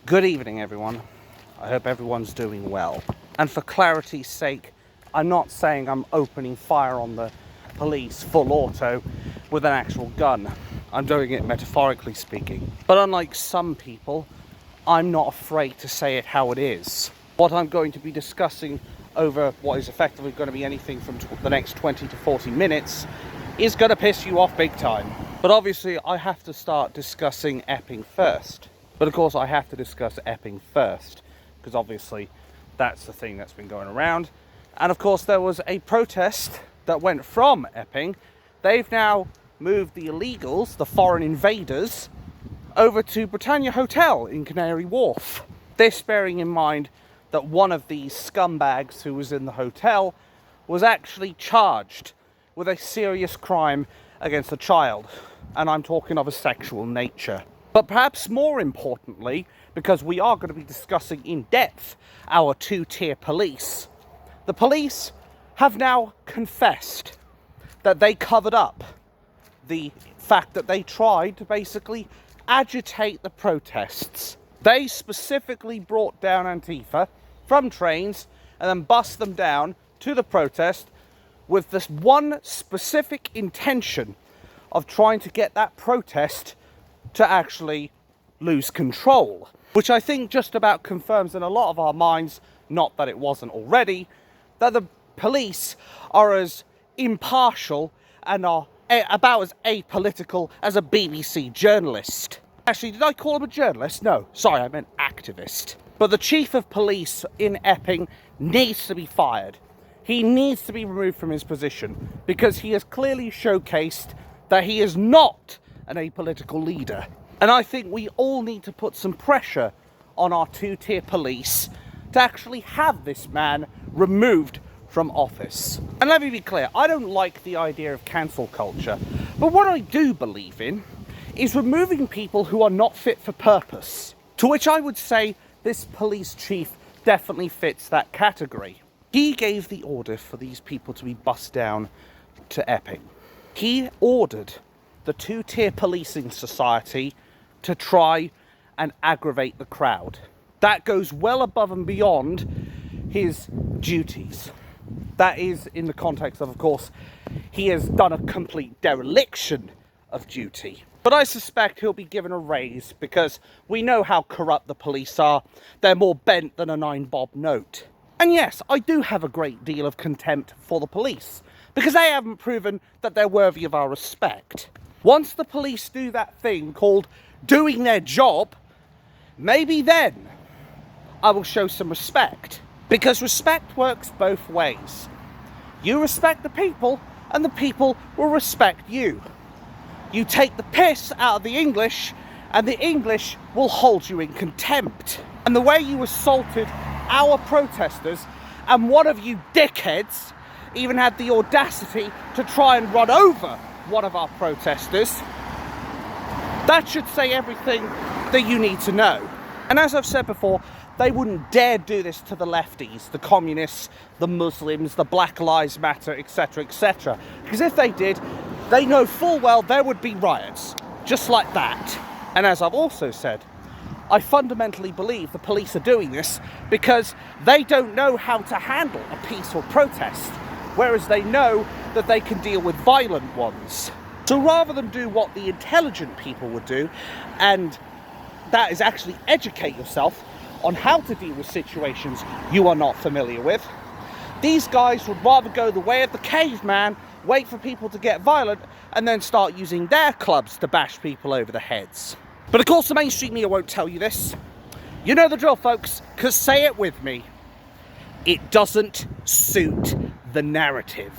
Good evening, everyone. I hope everyone's doing well. And for clarity's sake, I'm not saying I'm opening fire on the police full auto with an actual gun. I'm doing it metaphorically speaking. But unlike some people, I'm not afraid to say it how it is. What I'm going to be discussing over what is effectively going to be anything from the next 20 to 40 minutes is going to piss you off big time. But obviously, I have to start discussing Epping first. But of course, I have to discuss Epping first, because obviously that's the thing that's been going around. And of course, there was a protest that went from Epping. They've now moved the illegals, the foreign invaders, over to Britannia Hotel in Canary Wharf. This bearing in mind that one of these scumbags who was in the hotel was actually charged with a serious crime against a child. And I'm talking of a sexual nature. But perhaps more importantly, because we are going to be discussing in depth our two-tier police, the police have now confessed that they covered up the fact that they tried to basically agitate the protests. They specifically brought down Antifa from trains and then bussed them down to the protest with this one specific intention of trying to get that protest to actually lose control, which I think just about confirms in a lot of our minds, not that it wasn't already, that the police are as impartial and are about as apolitical as a BBC journalist. Actually, did I call him a journalist? No, sorry, I meant activist. But the chief of police in Epping needs to be fired. He needs to be removed from his position because he has clearly showcased that he is not an apolitical leader. And I think we all need to put some pressure on our two-tier police to actually have this man removed from office. And let me be clear, I don't like the idea of cancel culture, but what I do believe in is removing people who are not fit for purpose, to which I would say this police chief definitely fits that category. He gave the order for these people to be bussed down to Epping. He ordered the two-tier policing society to try and aggravate the crowd. That goes well above and beyond his duties. That is in the context of course, he has done a complete dereliction of duty. But I suspect he'll be given a raise because we know how corrupt the police are. They're more bent than a 9-bob note. And yes, I do have a great deal of contempt for the police because they haven't proven that they're worthy of our respect. Once the police do that thing called doing their job, maybe then I will show some respect. Because respect works both ways. You respect the people, and the people will respect you. You take the piss out of the English, and the English will hold you in contempt. And the way you assaulted our protesters, and one of you dickheads even had the audacity to try and run over one of our protesters, that should say everything that you need to know. And as I've said before, they wouldn't dare do this to the lefties, the communists, the Muslims, the Black Lives Matter, etc., etc. Because if they did, they know full well there would be riots, just like that. And as I've also said, I fundamentally believe the police are doing this because they don't know how to handle a peaceful protest, whereas they know that they can deal with violent ones. So rather than do what the intelligent people would do, and that is actually educate yourself on how to deal with situations you are not familiar with, these guys would rather go the way of the caveman, wait for people to get violent, and then start using their clubs to bash people over the heads. But of course the mainstream media won't tell you this. You know the drill, folks, because say it with me. It doesn't suit the narrative.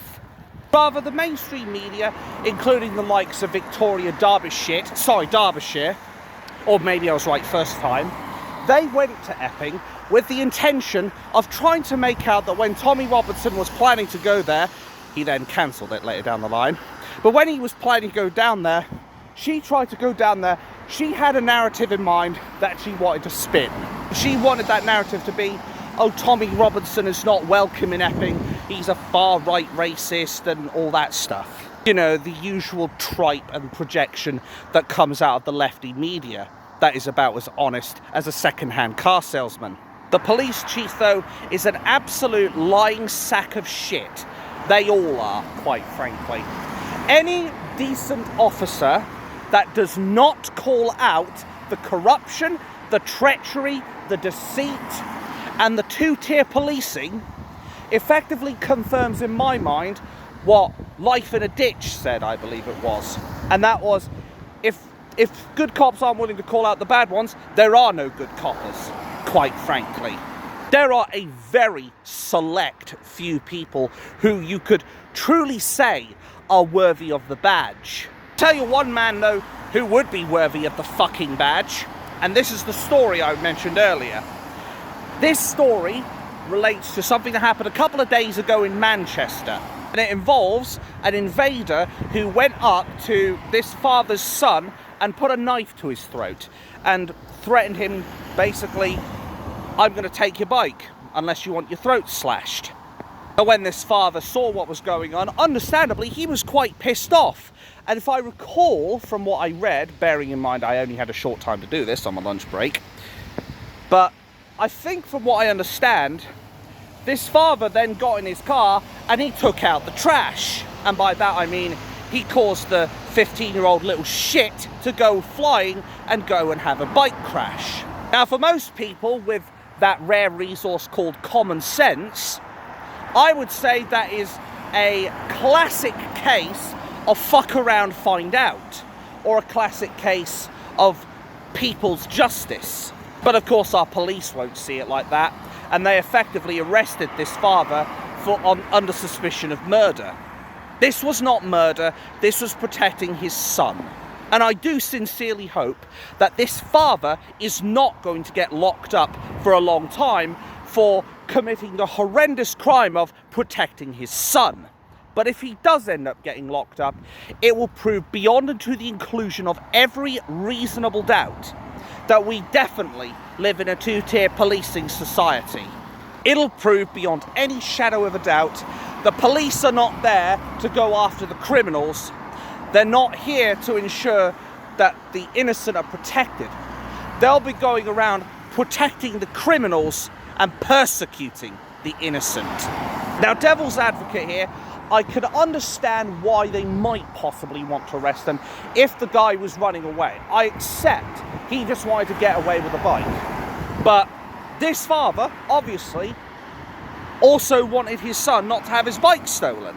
Rather, the mainstream media, including the likes of Derbyshire, or maybe I was right first time, they went to Epping with the intention of trying to make out that when Tommy Robinson was planning to go there, he then cancelled it later down the line, but when he was planning to go down there, she tried to go down there, she had a narrative in mind that she wanted to spin. She wanted that narrative to be, oh, Tommy Robinson is not welcome in Epping, he's a far-right racist and all that stuff. You know, the usual tripe and projection that comes out of the lefty media. that is about as honest as a second-hand car salesman. The police chief, though, is an absolute lying sack of shit. They all are, quite frankly. Any decent officer that does not call out the corruption, the treachery, the deceit, and the two-tier policing effectively confirms in my mind what Life in a Ditch said, I believe it was. And that was, if good cops aren't willing to call out the bad ones, there are no good coppers, quite frankly. There are a very select few people who you could truly say are worthy of the badge. Tell you one man, though, who would be worthy of the fucking badge, and this is the story I mentioned earlier. This story relates to something that happened a couple of days ago in Manchester, and it involves an invader who went up to this father's son and put a knife to his throat and threatened him, basically, I'm going to take your bike unless you want your throat slashed. But when this father saw what was going on, understandably, he was quite pissed off. And if I recall from what I read, bearing in mind I only had a short time to do this on my lunch break, but I think from what I understand, this father then got in his car and he took out the trash. And by that I mean he caused the 15-year-old little shit to go flying and go and have a bike crash. Now, for most people with that rare resource called common sense, I would say that is a classic case of fuck around, find out, or a classic case of people's justice. But of course our police won't see it like that, and they effectively arrested this father under suspicion of murder. This was not murder, this was protecting his son. And I do sincerely hope that this father is not going to get locked up for a long time for committing the horrendous crime of protecting his son. But if he does end up getting locked up, it will prove beyond and to the inclusion of every reasonable doubt that we definitely live in a two-tier policing society. It'll prove beyond any shadow of a doubt the police are not there to go after the criminals. They're not here to ensure that the innocent are protected. They'll be going around protecting the criminals and persecuting the innocent. Now, devil's advocate here, I could understand why they might possibly want to arrest him if the guy was running away. I accept he just wanted to get away with a bike. But this father, obviously, also wanted his son not to have his bike stolen.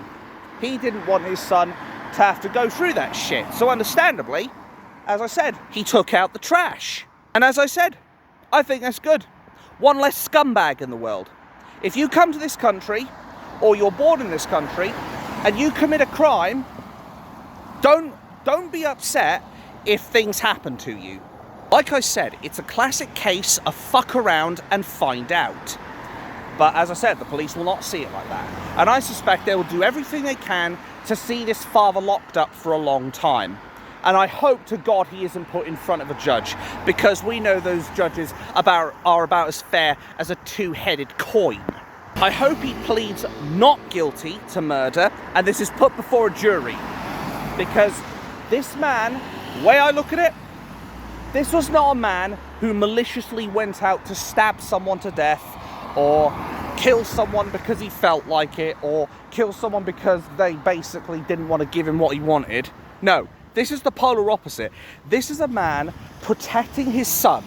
He didn't want his son to have to go through that shit. So understandably, as I said, he took out the trash. And as I said, I think that's good. One less scumbag in the world. If you come to this country, or you're born in this country, and you commit a crime, don't be upset if things happen to you. Like I said, it's a classic case of fuck around and find out. But as I said, the police will not see it like that. And I suspect they will do everything they can to see this father locked up for a long time. And I hope to God he isn't put in front of a judge, because we know those judges are about as fair as a two-headed coin. I hope he pleads not guilty to murder and this is put before a jury. Because this man, the way I look at it, this was not a man who maliciously went out to stab someone to death, or kill someone because he felt like it, or kill someone because they basically didn't want to give him what he wanted. No, this is the polar opposite. This is a man protecting his son.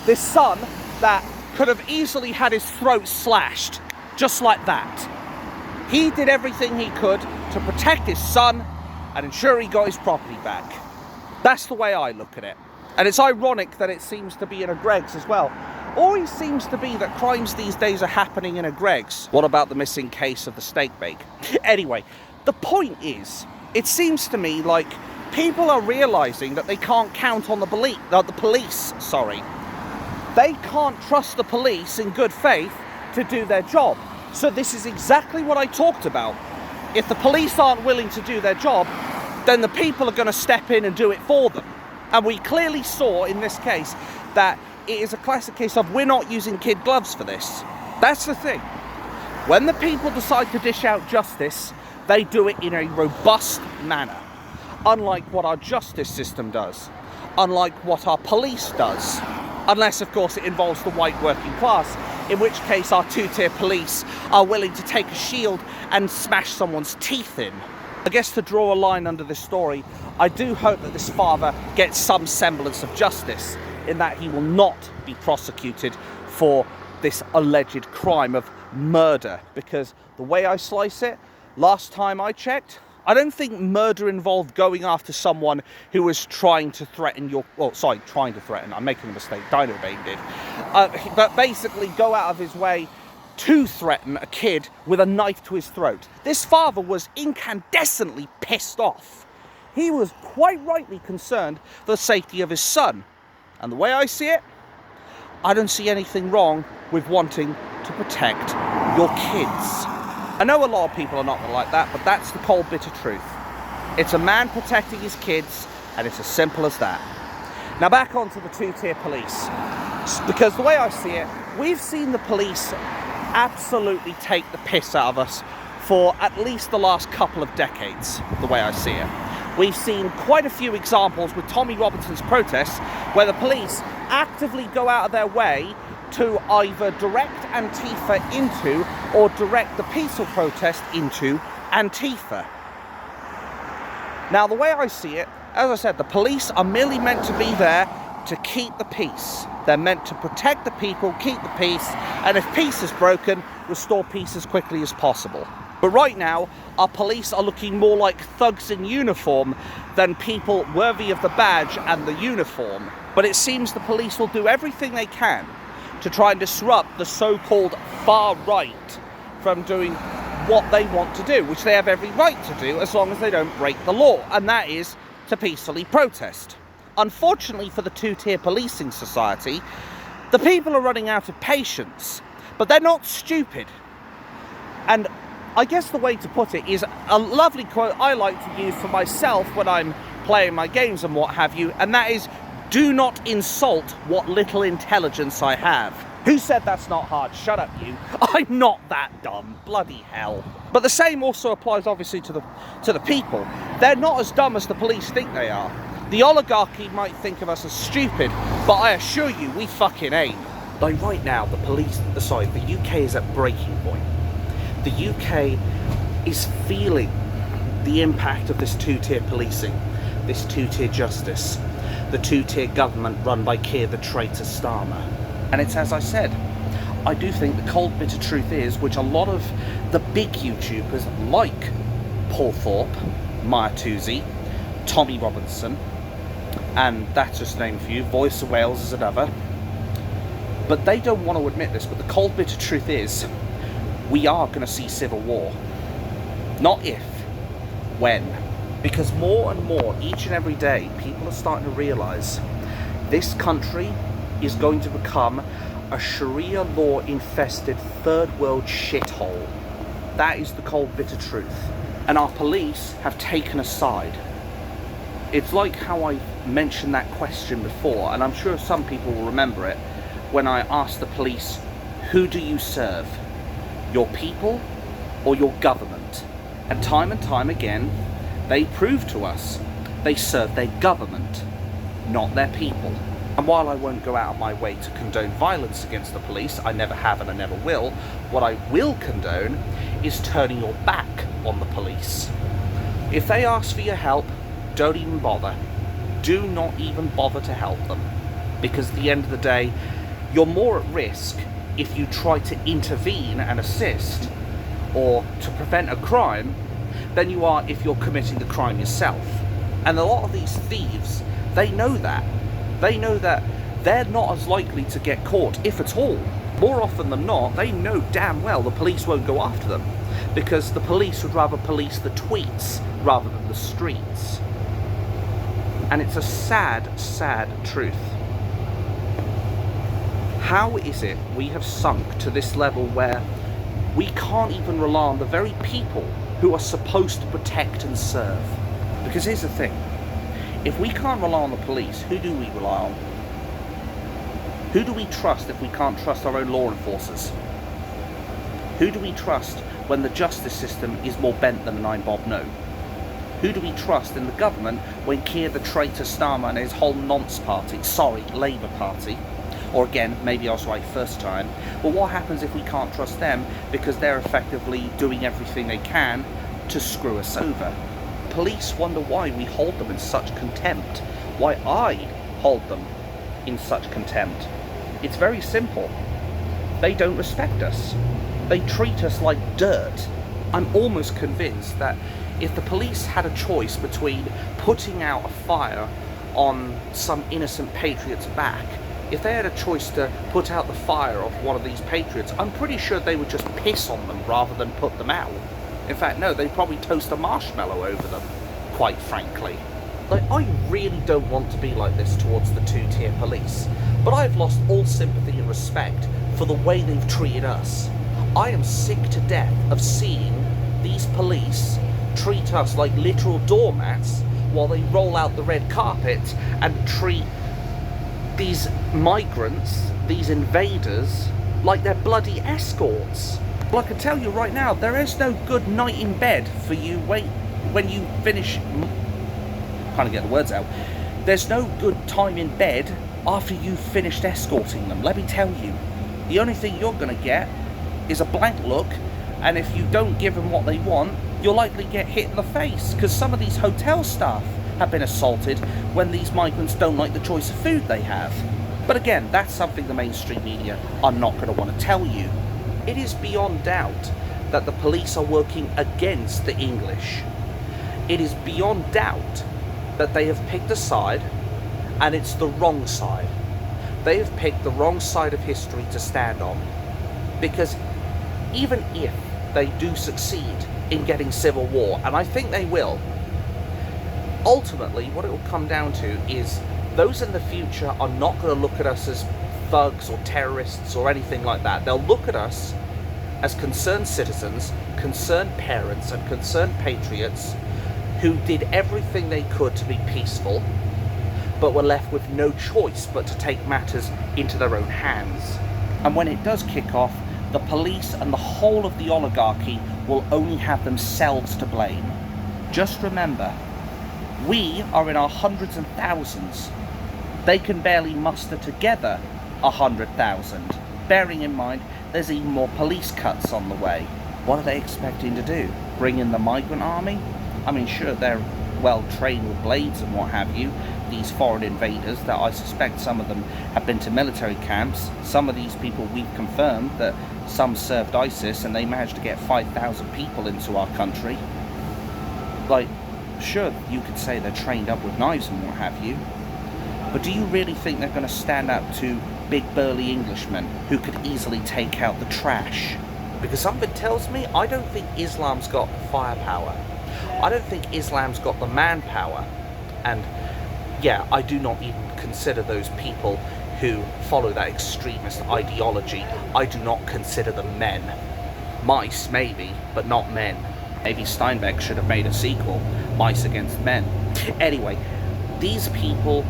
This son that could have easily had his throat slashed, just like that. He did everything he could to protect his son and ensure he got his property back. That's the way I look at it. And it's ironic that it seems to be in a Greggs as well. Always seems to be that crimes these days are happening in a Greggs. What about the missing case of the steak bake? Anyway, the point is, it seems to me like people are realising that they can't count on the police. They can't trust the police in good faith to do their job. So this is exactly what I talked about. If the police aren't willing to do their job, then the people are going to step in and do it for them. And we clearly saw in this case that it is a classic case of we're not using kid gloves for this. That's the thing. When the people decide to dish out justice, they do it in a robust manner. Unlike what our justice system does. unlike what our police does. Unless, of course, it involves the white working class, in which case our two-tier police are willing to take a shield and smash someone's teeth in. I guess to draw a line under this story, I do hope that this father gets some semblance of justice, in that he will not be prosecuted for this alleged crime of murder. Because the way I slice it, last time I checked, I don't think murder involved going after someone who was trying to threaten your... Well, sorry, trying to threaten. I'm making a mistake. Dino Bane did. But basically go out of his way to threaten a kid with a knife to his throat. This father was incandescently pissed off. He was quite rightly concerned for the safety of his son. And the way I see it, I don't see anything wrong with wanting to protect your kids. I know a lot of people are not going to like that, but that's the cold, bitter truth. It's a man protecting his kids, and it's as simple as that. Now back onto the two-tier police. Because the way I see it, we've seen the police absolutely take the piss out of us for at least the last couple of decades, the way I see it. We've seen quite a few examples with Tommy Robinson's protests where the police actively go out of their way to either direct Antifa into or direct the peaceful protest into Antifa. Now, the way I see it, as I said, the police are merely meant to be there to keep the peace. They're meant to protect the people, keep the peace, and if peace is broken, restore peace as quickly as possible. But right now, our police are looking more like thugs in uniform than people worthy of the badge and the uniform. But it seems the police will do everything they can to try and disrupt the so-called far right from doing what they want to do, which they have every right to do as long as they don't break the law, and that is to peacefully protest. Unfortunately for the two-tier policing society, the people are running out of patience, but they're not stupid. And I guess the way to put it is a lovely quote I like to use for myself when I'm playing my games and what have you, and that is, do not insult what little intelligence I have. Who said that's not hard? Shut up, you. I'm not that dumb. Bloody hell. But the same also applies, obviously, to the people. They're not as dumb as the police think they are. The oligarchy might think of us as stupid, but I assure you, we fucking ain't. Like right now, the UK is at breaking point. The UK is feeling the impact of this two-tier policing, this two-tier justice, the two-tier government run by Keir the traitor Starmer. And it's as I said, I do think the cold bitter truth is, which a lot of the big YouTubers like Paul Thorpe, Maya Toosey, Tommy Robinson, and that's just a name for you, Voice of Wales is another, but they don't want to admit this, but the cold bitter truth is, we are going to see civil war. Not if, when. Because more and more, each and every day, people are starting to realise this country is going to become a Sharia law infested third world shithole. That is the cold bitter truth. And our police have taken a side. It's like how I mentioned that question before, and I'm sure some people will remember it, when I asked the police, who do you serve? Your people or your government? And time again, they prove to us they serve their government, not their people. And while I won't go out of my way to condone violence against the police, I never have and I never will, what I will condone is turning your back on the police. If they ask for your help, don't even bother. Do not even bother to help them. Because at the end of the day, you're more at risk if you try to intervene and assist or to prevent a crime than you are if you're committing the crime yourself. And a lot of these thieves, they know that. They know that they're not as likely to get caught, if at all. More often than not, they know damn well the police won't go after them because the police would rather police the tweets rather than the streets. And it's a sad, sad truth. How is it we have sunk to this level where we can't even rely on the very people who are supposed to protect and serve? Because here's the thing. If we can't rely on the police, who do we rely on? Who do we trust if we can't trust our own law enforcers? Who do we trust when the justice system is more bent than an 9 bob no? Who do we trust in the government when Keir the traitor Starmer and his whole nonce party, sorry, Labour Party, or again, maybe I was right first time, but what happens if we can't trust them because they're effectively doing everything they can to screw us over? Police wonder why we hold them in such contempt, why I hold them in such contempt. It's very simple. They don't respect us. They treat us like dirt. I'm almost convinced that if the police had a choice between putting out a fire on some innocent patriot's back, if they had a choice to put out the fire of one of these patriots, I'm pretty sure they would just piss on them rather than put them out. In fact, no, they'd probably toast a marshmallow over them, quite frankly. Like, I really don't want to be like this towards the two-tier police, but I've lost all sympathy and respect for the way they've treated us. I am sick to death of seeing these police treat us like literal doormats while they roll out the red carpet and treat these migrants, these invaders, like they're bloody escorts. Well, I can tell you right now, there is no good night in bed for you when you finish... Can't get the words out. There's no good time in bed after you've finished escorting them, let me tell you. The only thing you're going to get is a blank look, and if you don't give them what they want, you'll likely get hit in the face, because some of these hotel staff have been assaulted when these migrants don't like the choice of food they have. But again, that's something the mainstream media are not going to want to tell you. It is beyond doubt that the police are working against the English. It is beyond doubt that they have picked a side, and it's the wrong side. They have picked the wrong side of history to stand on, because even if they do succeed in getting civil war, and I think they will, ultimately what it will come down to is those in the future are not going to look at us as thugs or terrorists or anything like that. They'll look at us as concerned citizens, concerned parents, and concerned patriots who did everything they could to be peaceful, but were left with no choice but to take matters into their own hands. And when it does kick off, the police and the whole of the oligarchy will only have themselves to blame. Just remember, we are in our hundreds and thousands. They can barely muster together 100,000. Bearing in mind, there's even more police cuts on the way. What are they expecting to do? Bring in the migrant army? I mean, sure, they're well trained with blades and what have you, these foreign invaders that I suspect some of them have been to military camps. Some of these people, we've confirmed that some served ISIS and they managed to get 5,000 people into our country. Like, sure, you could say they're trained up with knives and what have you, but do you really think they're going to stand up to big burly Englishmen who could easily take out the trash? Because something tells me I don't think Islam's got the firepower. I don't think Islam's got the manpower. And yeah, I do not even consider those people who follow that extremist ideology, I do not consider them men. Mice, maybe, but not men. Maybe Steinbeck should have made a sequel, Mice Against Men. Anyway, these people,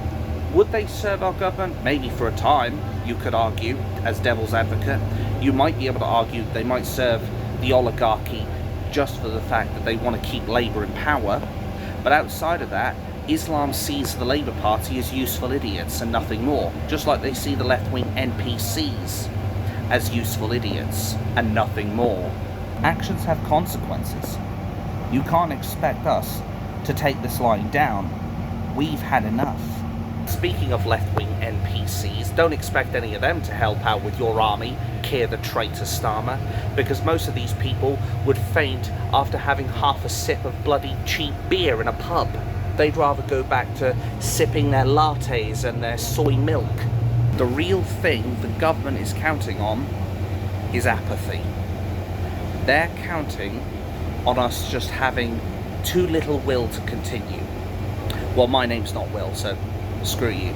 would they serve our government? Maybe for a time, you could argue, as devil's advocate. You might be able to argue they might serve the oligarchy just for the fact that they want to keep Labour in power. But outside of that, Islam sees the Labour Party as useful idiots and nothing more, just like they see the left-wing NPCs as useful idiots and nothing more. Actions have consequences. You can't expect us to take this lying down. We've had enough. Speaking of left-wing NPCs, don't expect any of them to help out with your army, Keir the traitor Starmer, because most of these people would faint after having half a sip of bloody cheap beer in a pub. They'd rather go back to sipping their lattes and their soy milk. The real thing the government is counting on is apathy. They're counting on us just having too little will to continue. Well, my name's not Will, so screw you.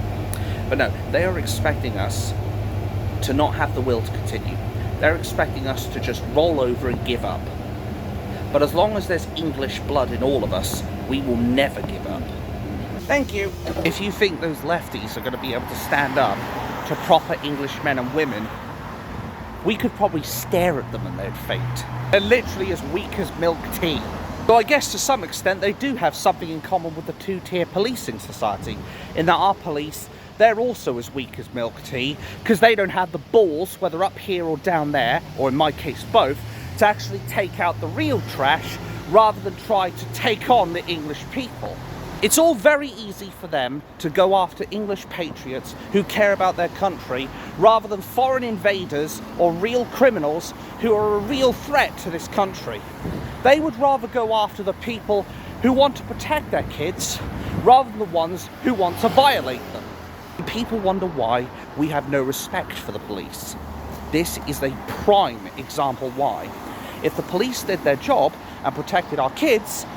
But no, they are expecting us to not have the will to continue. They're expecting us to just roll over and give up. But as long as there's English blood in all of us, we will never give up. Thank you. If you think those lefties are going to be able to stand up to proper English men and women, we could probably stare at them and they'd faint. They're literally as weak as milk tea. Though I guess to some extent they do have something in common with the two-tier policing society, in that our police, they're also as weak as milk tea, because they don't have the balls, whether up here or down there, or in my case both, to actually take out the real trash, rather than try to take on the English people. It's all very easy for them to go after English patriots who care about their country, rather than foreign invaders or real criminals who are a real threat to this country. They would rather go after the people who want to protect their kids, rather than the ones who want to violate them. People wonder why we have no respect for the police. This is a prime example why. If the police did their job and protected our kids,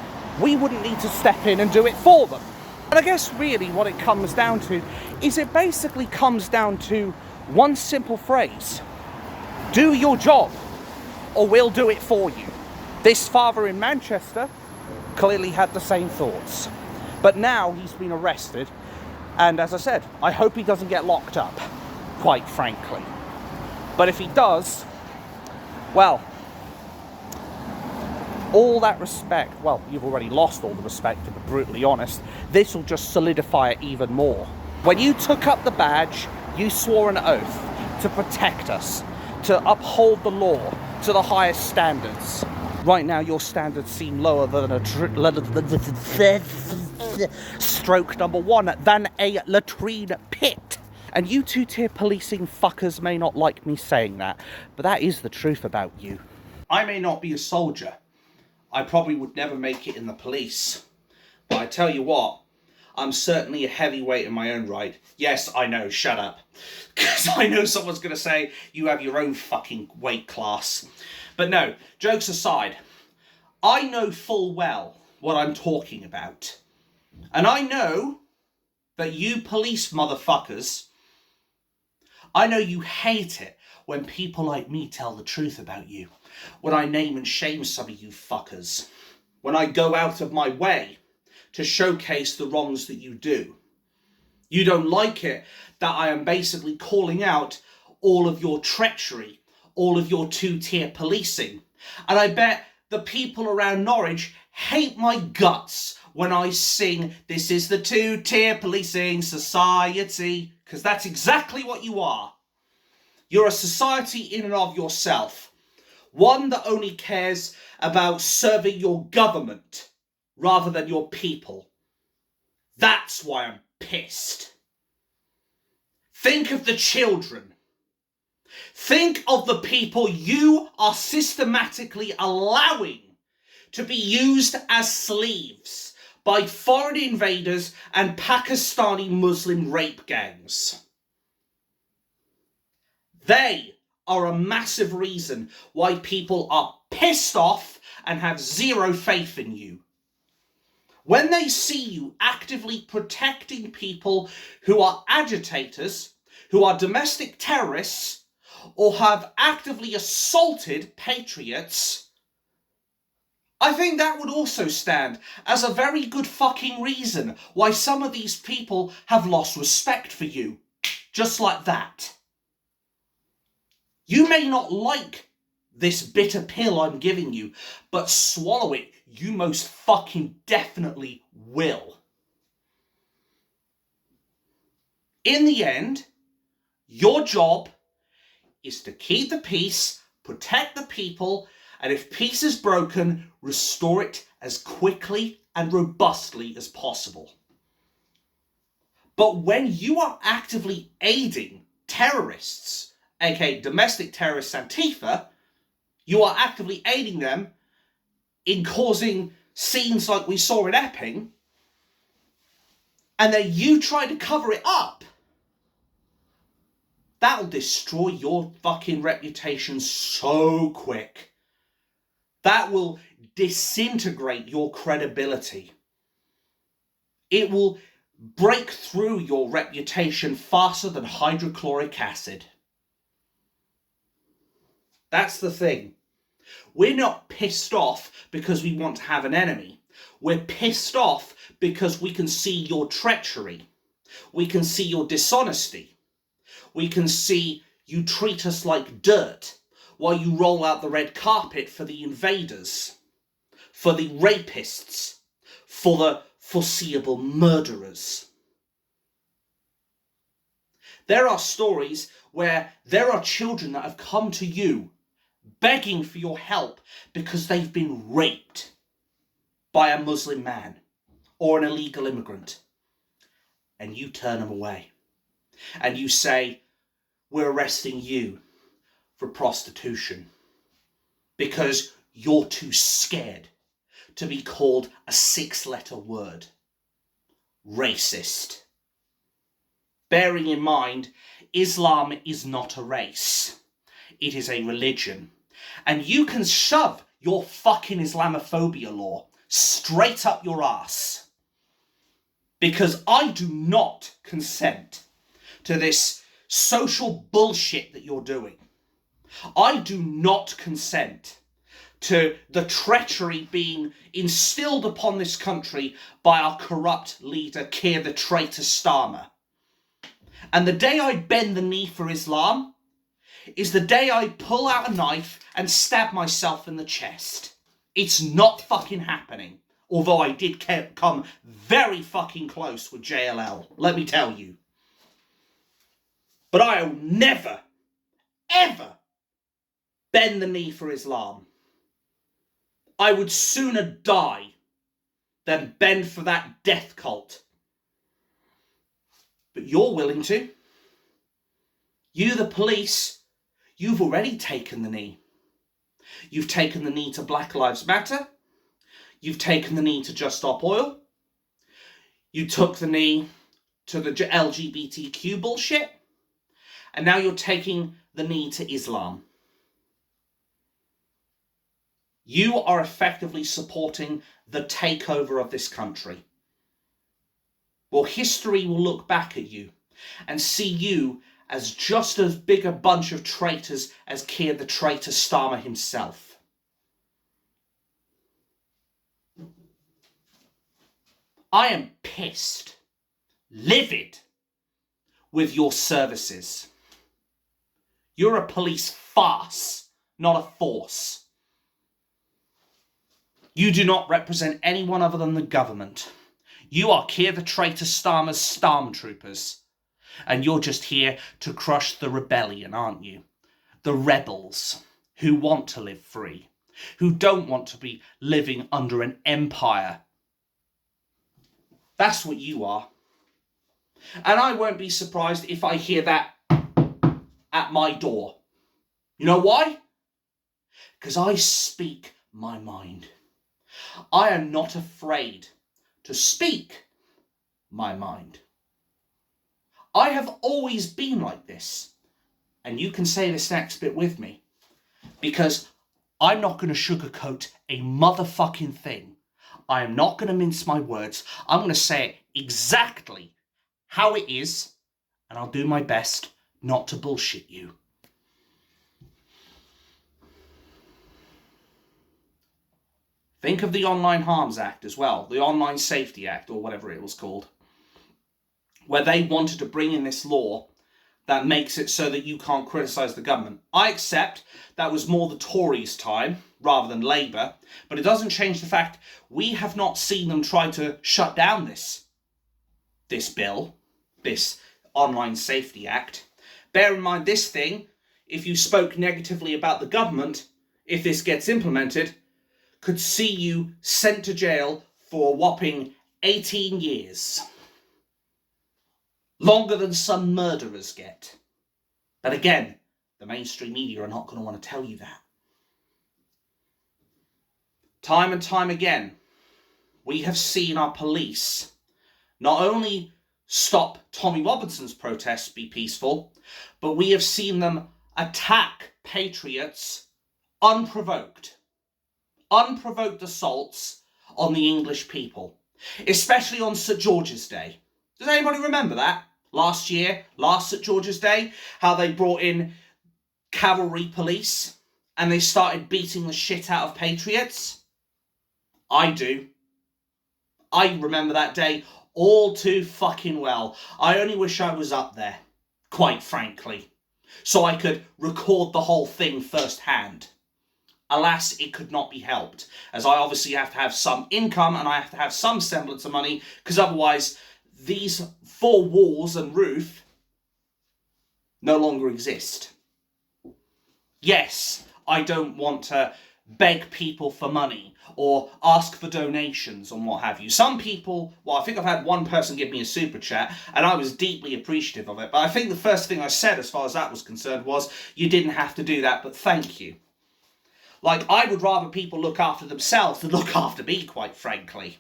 we wouldn't need to step in and do it for them. And I guess really what it comes down to is it basically comes down to one simple phrase. Do your job, or we'll do it for you. This father in Manchester clearly had the same thoughts. But now he's been arrested, and as I said, I hope he doesn't get locked up, quite frankly. But if he does, well, all that respect, well, you've already lost all the respect, to be brutally honest. This will just solidify it even more. When you took up the badge, you swore an oath to protect us, to uphold the law to the highest standards. Right now, your standards seem lower than stroke number one, than a latrine pit. And you two-tier policing fuckers may not like me saying that, but that is the truth about you. I may not be a soldier. I probably would never make it in the police. But I tell you what, I'm certainly a heavyweight in my own right. Yes, I know, shut up. Because I know someone's going to say, you have your own fucking weight class. But no, jokes aside, I know full well what I'm talking about. And I know that you police motherfuckers, I know you hate it when people like me tell the truth about you. When I name and shame some of you fuckers. When I go out of my way to showcase the wrongs that you do. You don't like it that I am basically calling out all of your treachery, all of your two-tier policing. And I bet the people around Norwich hate my guts when I sing, "This is the two-tier policing society," because that's exactly what you are. You're a society in and of yourself. One that only cares about serving your government rather than your people. That's why I'm pissed. Think of the children. Think of the people you are systematically allowing to be used as slaves by foreign invaders and Pakistani Muslim rape gangs. They are a massive reason why people are pissed off and have zero faith in you. When they see you actively protecting people who are agitators, who are domestic terrorists, or have actively assaulted patriots, I think that would also stand as a very good fucking reason why some of these people have lost respect for you. Just like that. You may not like this bitter pill I'm giving you, but swallow it, you most fucking definitely will. In the end, your job is to keep the peace, protect the people, and if peace is broken, restore it as quickly and robustly as possible. But when you are actively aiding terrorists, aka domestic terrorists Antifa, you are actively aiding them in causing scenes like we saw in Epping, and then you try to cover it up, that'll destroy your fucking reputation so quick. That will disintegrate your credibility. It will break through your reputation faster than hydrochloric acid. That's the thing. We're not pissed off because we want to have an enemy. We're pissed off because we can see your treachery. We can see your dishonesty. We can see you treat us like dirt while you roll out the red carpet for the invaders. for the rapists, for the foreseeable murderers. There are stories where there are children that have come to you begging for your help because they've been raped by a Muslim man or an illegal immigrant. And you turn them away. And you say, we're arresting you for prostitution because you're too scared to be called a 6-letter word. Racist. Bearing in mind, Islam is not a race. It is a religion. And you can shove your fucking Islamophobia law straight up your ass. Because I do not consent to this social bullshit that you're doing. I do not consent to the treachery being instilled upon this country by our corrupt leader, Keir the Traitor Starmer. And the day I bend the knee for Islam is the day I pull out a knife and stab myself in the chest. It's not fucking happening. Although I did come very fucking close with JLL, let me tell you. But I'll never, ever bend the knee for Islam. I would sooner die than bend for that death cult. But you're willing to. You, the police, you've already taken the knee. You've taken the knee to Black Lives Matter. You've taken the knee to Just Stop Oil. You took the knee to the LGBTQ bullshit. And now you're taking the knee to Islam. You are effectively supporting the takeover of this country. Well, history will look back at you and see you as just as big a bunch of traitors as Keir the Traitor Starmer himself. I am pissed, livid with your services. You're a police farce, not a force. You do not represent anyone other than the government. You are Keir the Traitor Starmer's stormtroopers. And you're just here to crush the rebellion, aren't you? The rebels who want to live free, who don't want to be living under an empire. That's what you are. And I won't be surprised if I hear that at my door. You know why? Because I speak my mind. I am not afraid to speak my mind. I have always been like this. And you can say this next bit with me. Because I'm not going to sugarcoat a motherfucking thing. I am not going to mince my words. I'm going to say it exactly how it is. And I'll do my best not to bullshit you. Think of the Online Harms Act as well. The Online Safety Act, or whatever it was called. Where they wanted to bring in this law that makes it so that you can't criticise the government. I accept that was more the Tories' time rather than Labour, but it doesn't change the fact we have not seen them try to shut down this bill, this Online Safety Act. Bear in mind this thing, if you spoke negatively about the government, if this gets implemented, could see you sent to jail for a whopping 18 years. Longer than some murderers get. But again, the mainstream media are not going to want to tell you that. Time and time again, we have seen our police not only stop Tommy Robinson's protests be peaceful, but we have seen them attack patriots unprovoked. Unprovoked assaults on the English people, especially on St. George's Day. Does anybody remember that? Last year, last St. George's Day, how they brought in cavalry police and they started beating the shit out of patriots? I do. I remember that day all too fucking well. I only wish I was up there, quite frankly, so I could record the whole thing firsthand. Alas, it could not be helped, as I obviously have to have some income and I have to have some semblance of money, because otherwise these four walls and roof no longer exist. Yes, I don't want to beg people for money or ask for donations and what have you. Some people, well, I think I've had one person give me a super chat and I was deeply appreciative of it, but I think the first thing I said as far as that was concerned was, you didn't have to do that, but thank you. Like, I would rather people look after themselves than look after me, quite frankly.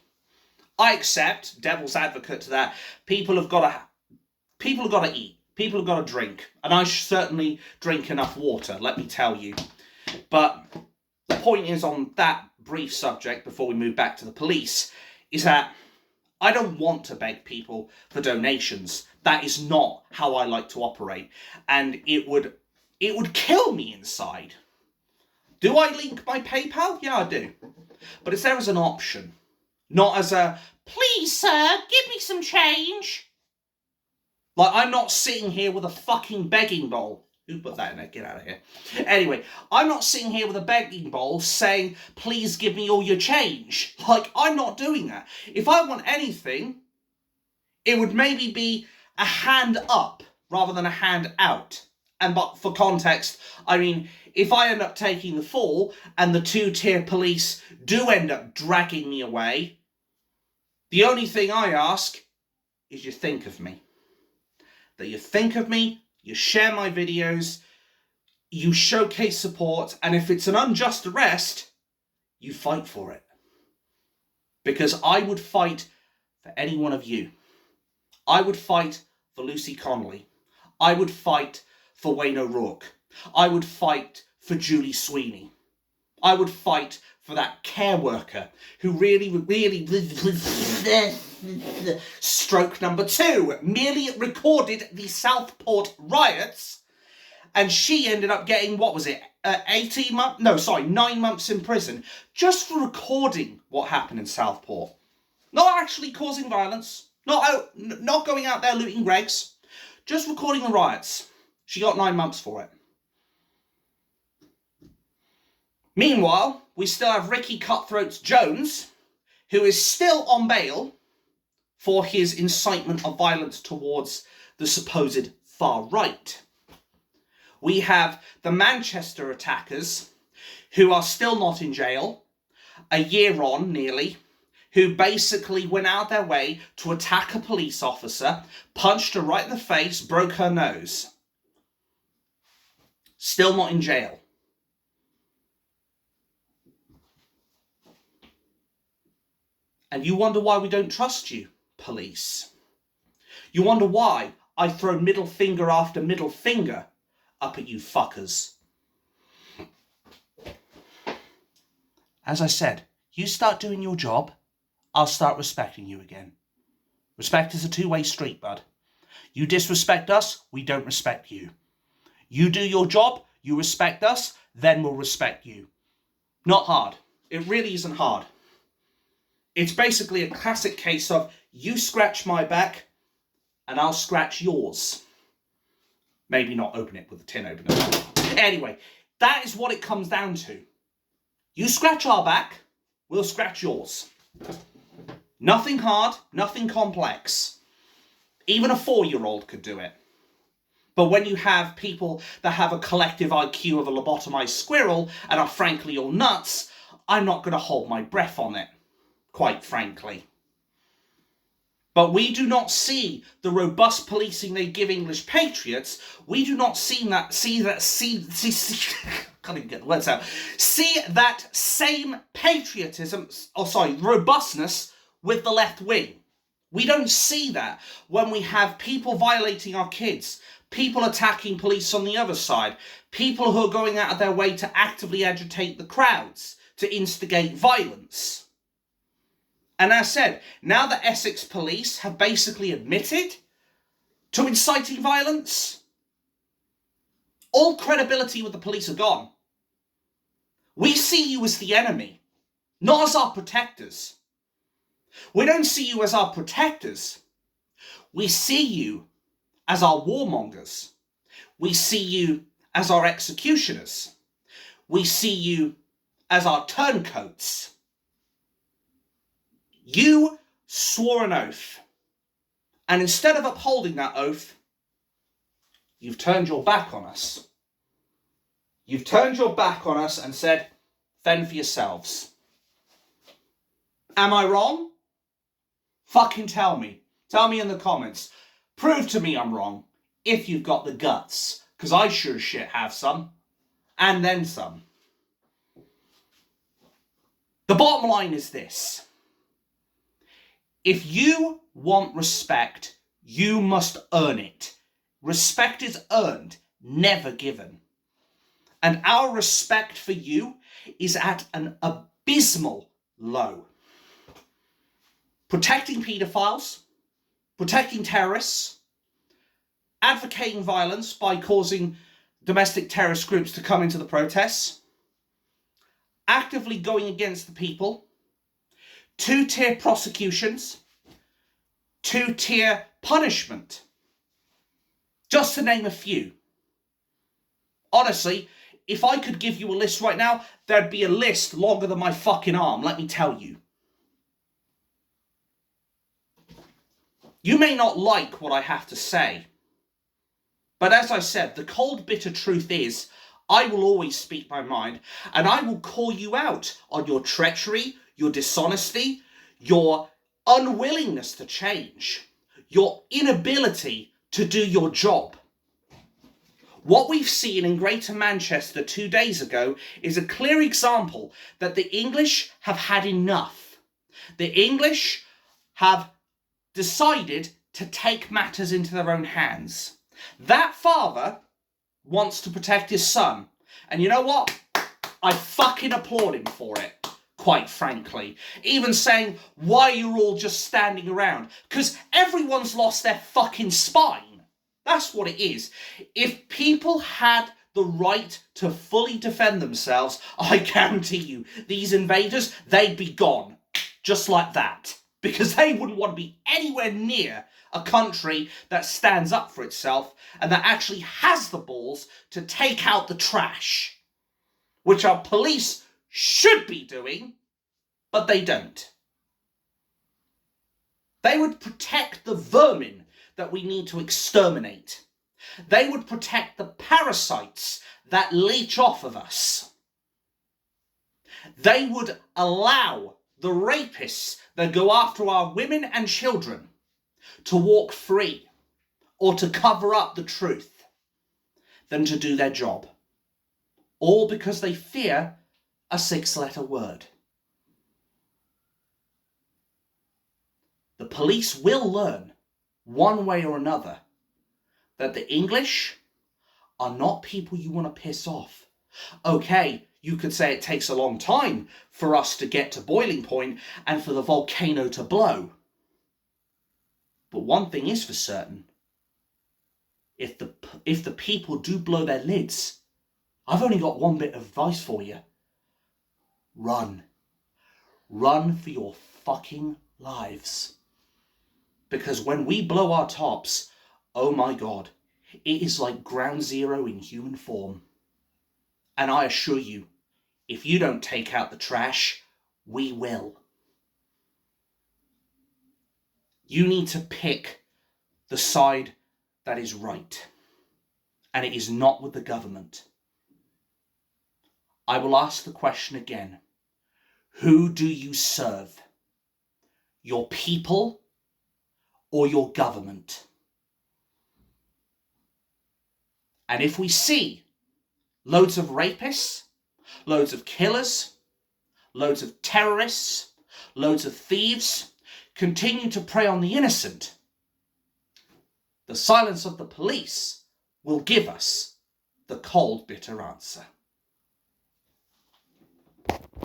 I accept, devil's advocate to that, people have got to eat. People have got to drink. And I certainly drink enough water, let me tell you. But the point is, on that brief subject, before we move back to the police, is that I don't want to beg people for donations. That is not how I like to operate. And it would kill me inside. Do I link my PayPal? Yeah, I do. But it's there as an option. Not as a, please, sir, give me some change. Like, I'm not sitting here with a fucking begging bowl. Who put that in there? Get out of here. Anyway, I'm not sitting here with a begging bowl saying, please give me all your change. Like, I'm not doing that. If I want anything, it would maybe be a hand up rather than a hand out. And but for context, I mean, if I end up taking the fall and the two-tier police do end up dragging me away, the only thing I ask is you think of me. That you think of me, you share my videos, you showcase support, and if it's an unjust arrest, you fight for it. Because I would fight for any one of you. I would fight for Lucy Connolly. I would fight for Wayne O'Rourke. I would fight for Julie Sweeney. I would fight for that care worker who really stroke number 2 merely recorded the Southport riots, and she ended up getting, what was it, 9 months in prison just for recording what happened in Southport. Not actually causing violence, not going out there looting Greggs, just recording the riots. She got 9 months for it. Meanwhile, we still have Ricky Cutthroat Jones, who is still on bail for his incitement of violence towards the supposed far right. We have the Manchester attackers, who are still not in jail, a year on nearly, who basically went out their way to attack a police officer, punched her right in the face, broke her nose. Still not in jail. And you wonder why we don't trust you, police. You wonder why I throw middle finger after middle finger up at you fuckers. As I said, you start doing your job, I'll start respecting you again. Respect is a two-way street, bud. You disrespect us, we don't respect you. You do your job, you respect us, then we'll respect you. Not hard. It really isn't hard. It's basically a classic case of you scratch my back and I'll scratch yours. Maybe not open it with a tin opener. Anyway, that is what it comes down to. You scratch our back, we'll scratch yours. Nothing hard, nothing complex. Even a 4-year-old could do it. But when you have people that have a collective IQ of a lobotomized squirrel and are frankly all nuts, I'm not going to hold my breath on it, quite frankly. But we do not see the robust policing they give English patriots. We do not see that can't even get the words out. See that same patriotism, robustness with the left wing. We don't see that when we have people violating our kids, people attacking police on the other side, people who are going out of their way to actively agitate the crowds, to instigate violence. And as said, now the Essex police have basically admitted to inciting violence, all credibility with the police are gone. We see you as the enemy, not as our protectors. We don't see you as our protectors. We see you as our warmongers. We see you as our executioners. We see you as our turncoats. You swore an oath, and instead of upholding that oath, you've turned your back on us. You've turned your back on us and said, fend for yourselves. Am I wrong? Fucking tell me. Tell me in the comments. Prove to me I'm wrong, if you've got the guts, because I sure as shit have some, and then some. The bottom line is this. If you want respect, you must earn it. Respect is earned, never given. And our respect for you is at an abysmal low. Protecting paedophiles, protecting terrorists, advocating violence by causing domestic terrorist groups to come into the protests, actively going against the people, two-tier prosecutions, two-tier punishment, just to name a few. Honestly, if I could give you a list right now, there'd be a list longer than my fucking arm, let me tell you. You may not like what I have to say, but as I said, the cold, bitter truth is, I will always speak my mind, and I will call you out on your treachery, your dishonesty, your unwillingness to change, your inability to do your job. What we've seen in Greater Manchester 2 days ago is a clear example that the English have had enough. The English have decided to take matters into their own hands. That father wants to protect his son. And you know what? I fucking applaud him for it, quite frankly. Even saying, why are you all just standing around? Because everyone's lost their fucking spine. That's what it is. If people had the right to fully defend themselves, I guarantee you, these invaders, they'd be gone. Just like that. Because they wouldn't want to be anywhere near a country that stands up for itself and that actually has the balls to take out the trash, which our police should be doing, but they don't. They would protect the vermin that we need to exterminate. They would protect the parasites that leech off of us. They would allow the rapists that go after our women and children to walk free or to cover up the truth than to do their job. All because they fear a 6-letter word. The police will learn, one way or another, that the English are not people you want to piss off. Okay, you could say it takes a long time for us to get to boiling point and for the volcano to blow. But one thing is for certain. If the people do blow their lids, I've only got one bit of advice for you. Run. Run for your fucking lives. Because when we blow our tops, oh my God, it is like ground zero in human form. And I assure you, if you don't take out the trash, we will. You need to pick the side that is right. And it is not with the government. I will ask the question again. Who do you serve? Your people or your government? And if we see loads of rapists, loads of killers, loads of terrorists, loads of thieves continue to prey on the innocent, the silence of the police will give us the cold, bitter answer.